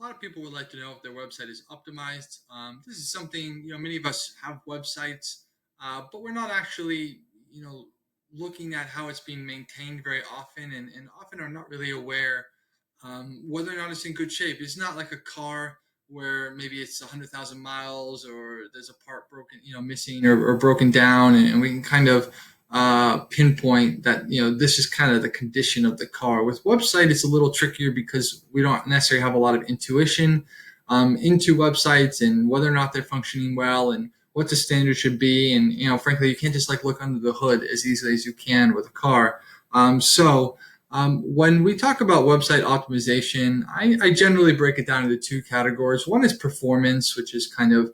A lot of people would like to know if their website is optimized. This is something, many of us have websites, but we're not actually, looking at how it's being maintained very often, and often are not really aware whether or not it's in good shape. It's not like a car where maybe it's 100,000 miles or there's a part broken, missing or broken down, and we can kind of pinpoint that this is kind of the condition of the car. With website, it's a little trickier because we don't necessarily have a lot of intuition into websites and whether or not they're functioning well and what the standard should be. And frankly, you can't just like look under the hood as easily as you can with a car. When we talk about website optimization, I generally break it down into two categories. One is performance, which is kind of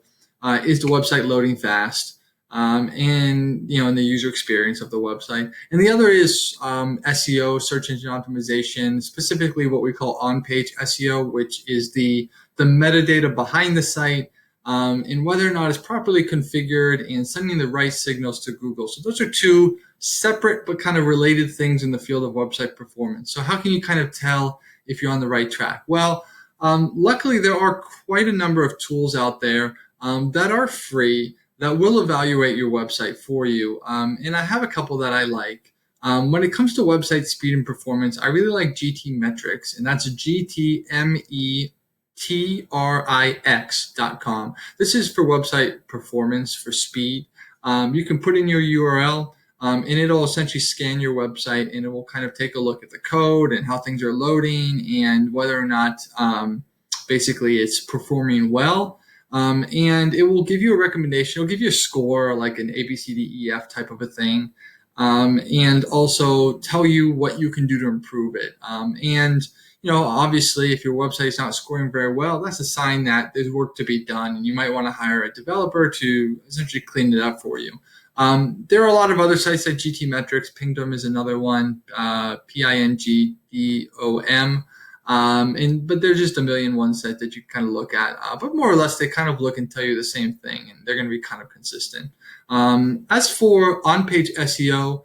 is the website loading fast, and the user experience of the website. And the other is SEO, search engine optimization, specifically what we call on-page SEO, which is the metadata behind the site, and whether or not it's properly configured and sending the right signals to Google. So those are two separate but kind of related things in the field of website performance. So how can you kind of tell if you're on the right track? Well, luckily there are quite a number of tools out there that are free that will evaluate your website for you. And I have a couple that I like. When it comes to website speed and performance, I really like GTmetrix, and that's GTmetrix.com. This is for website performance, for speed. You can put in your URL, and it'll essentially scan your website, and it will kind of take a look at the code and how things are loading and whether or not basically it's performing well. And it will give you a recommendation. It'll give you a score, like an A, B, C, D, E, F type of a thing, and also tell you what you can do to improve it. Obviously, if your website is not scoring very well, that's a sign that there's work to be done, and you might want to hire a developer to essentially clean it up for you. There are a lot of other sites like GTmetrix. Pingdom is another one, Pingdom. But there's just a million ones that you kind of look at. But more or less, they kind of look and tell you the same thing, and they're going to be kind of consistent. As for on-page SEO,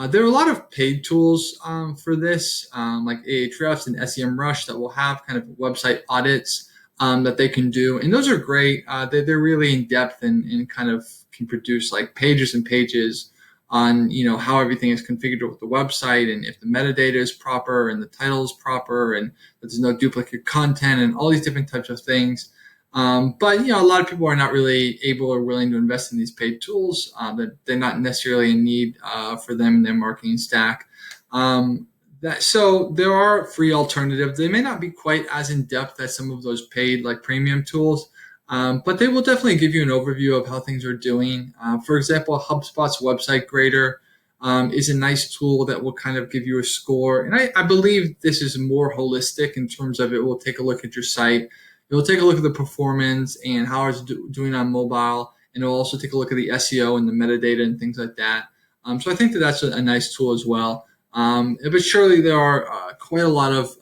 there are a lot of paid tools for this, like Ahrefs and SEMrush, that will have kind of website audits that they can do. And those are great. They're really in-depth and kind of can produce like pages and pages on how everything is configured with the website, and if the metadata is proper and the title is proper and that there's no duplicate content and all these different types of things. But a lot of people are not really able or willing to invest in these paid tools. That they're not necessarily in need for them in their marketing stack. So there are free alternatives. They may not be quite as in depth as some of those paid like premium tools. But they will definitely give you an overview of how things are doing. For example, HubSpot's Website Grader is a nice tool that will kind of give you a score. And I believe this is more holistic in terms of it will take a look at your site. It will take a look at the performance and how it's doing on mobile. And it will also take a look at the SEO and the metadata and things like that. So I think that's a nice tool as well. But surely there are quite a lot of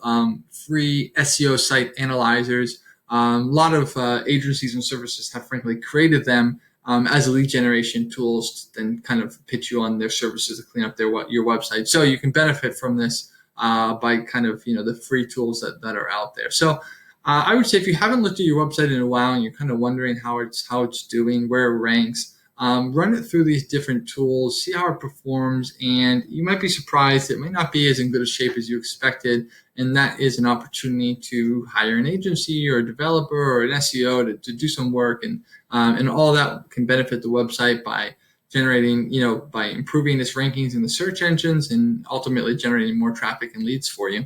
free SEO site analyzers. A lot of agencies and services have frankly created them as lead generation tools to then kind of pitch you on their services to clean up your website. So you can benefit from this by kind of the free tools that are out there. So I would say if you haven't looked at your website in a while and you're kind of wondering how it's doing, where it ranks, run it through these different tools, see how it performs, and you might be surprised. It may not be as in good a shape as you expected, and that is an opportunity to hire an agency or a developer or an SEO to do some work, and all that can benefit the website by generating, by improving its rankings in the search engines and ultimately generating more traffic and leads for you.